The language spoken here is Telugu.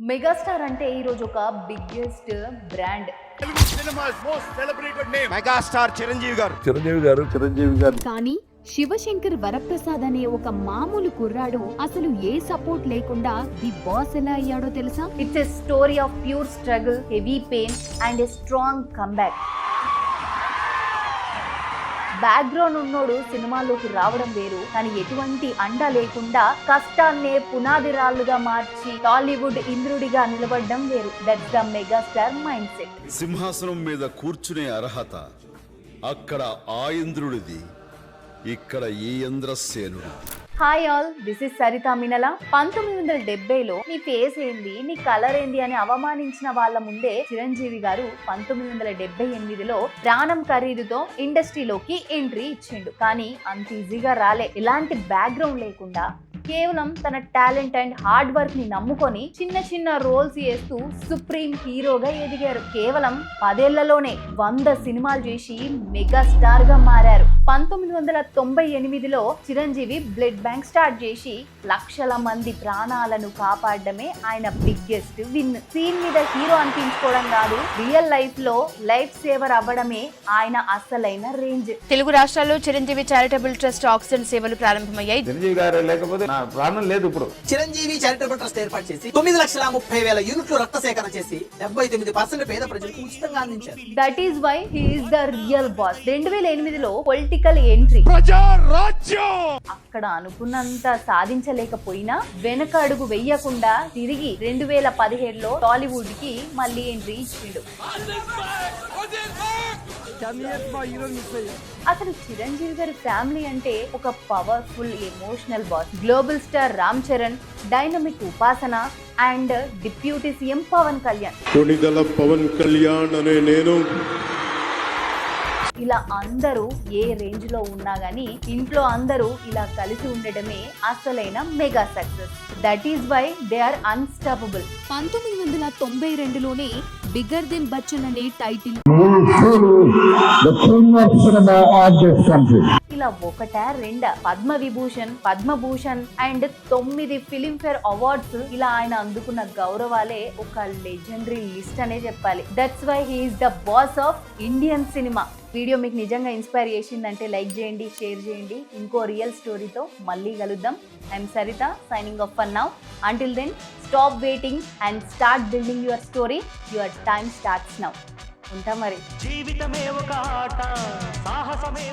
మెగాస్టార్ అంటే ఈ రోజు ఒక బిగ్గెస్ట్ బ్రాండ్. మెగాస్టార్ చిరంజీవి గారు కానీ శివశంకర్ వరప్రసాద్ అనే ఒక మామూలు కుర్రాడు అసలు ఏ సపోర్ట్ లేకుండా ది బాస్ ఎలా అయ్యాడో తెలుసా? It's a story of pure struggle, heavy pain and a strong comeback. Background ఉన్నోడు సినిమాల్లోకి రావడం వేరు, కానీ ఎటువంటి అండ లేకుండా కష్టాన్నే పునాది రాళ్లుగా మార్చి టాలీవుడ్ ఇంద్రుడిగా నిలబడడం వేరు. That's the megastar mindset. సింహాసనం మీద కూర్చునే అర్హత అక్కడ ఆ ఇంద్రుడిది, ఇక్కడ ఈ ఇంద్రసేనుడు. Hi all, this is Saritha మినల. 1970లో నీ ఫేస్ ఏంది, నీ కలర్ ఏంది అని అవమానించిన వాళ్ళ ముందే చిరంజీవి గారు 1978లో ప్రాణం ఖరీదుతో ఇండస్ట్రీలోకి ఎంట్రీ ఇచ్చిండు. కానీ అంత ఈజీగా రాలే. ఎలాంటి బ్యాక్గ్రౌండ్ లేకుండా కేవలం తన టాలెంట్ అండ్ హార్డ్ వర్క్ ని నమ్ముకొని చిన్న చిన్న రోల్స్ చేస్తూ సుప్రీం హీరోగా ఎదిగారు. కేవలం 10 ఏళ్లలోనే 100 సినిమాలు చేసి మెగా స్టార్ గా మారారు. 1998లో చిరంజీవి బ్లడ్ బ్యాంక్ స్టార్ట్ చేసి లక్షల మంది ప్రాణాలను కాపాడడమే ఆయన బిగ్గెస్ట్ విన్. సీన్ మీద హీరో అనిపించుకోవడం కాదు, రియల్ లైఫ్ లో లైఫ్ సేవర్ అవ్వడమే ఆయన అసలైన రేంజ్. తెలుగు రాష్ట్రాల్లో చిరంజీవి చారిటబుల్ ట్రస్ట్ ఆక్సిజన్ సేవలు ప్రారంభమయ్యాయి. చిరంజీవి గారు లేకపోతే నా ప్రాణం లేదు. ఇప్పుడు చిరంజీవి చారిటబుల్ ట్రస్ట్ ఏర్పాటు చేసి 9,30,000 యూనిట్లు రక్త సేకరణ చేసి 79% పేద ప్రజలకు ఉచితంగా అందించారు. That is why he is the real boss. 2008లో పొలిటికల్ ఎంట్రీ. అక్కడ అనుకున్నంత సాధించలేకపోయినా వెనక అడుగు వెయ్యకుండా తిరిగి 2017లో టాలీవుడ్ కి మళ్ళీ ఎంట్రీ ఇచ్చిండు. అసలు చిరంజీవి గారి ఫ్యామిలీ అంటే ఒక powerful emotional boss. Global star Ram Charan, dynamic Upasana and deputy CM Pawan Kalyan. Konidela Pawan Kalyan అనే నేను ఇలా అందరూ ఏ రేంజ్ లో ఉన్నా గానీ ఇంట్లో అందరూ ఇలా కలిసి ఉండటమే అసలైన mega success. That is why they are unstoppable. 1992లోనే బిగ్గర్ దెన్ బచ్చన్ అనే టైటిల్ ఇలా ఒకటా రెండా పద్మభూషణ్ అండ్ 9 ఫిలింఫేర్ అవార్డ్స్ ఇలా ఆయన అందుకున్న గౌరవాలే ఒక లెజెండరీ లిస్ట్ అనే చెప్పాలి. That's why he is the boss of Indian cinema. Video మీకు నిజంగా ఇన్స్పైర్ చేసిందంటే లైక్ చేయండి, షేర్ చేయండి. ఇంకో రియల్ స్టోరీతో మళ్ళీ కలుద్దాం. I'm Saritha, signing off for now. Until then, stop waiting and start building your story. Your time starts now. ఉంటా మరి. జీవితమే ఒక ఆట, సాహసమే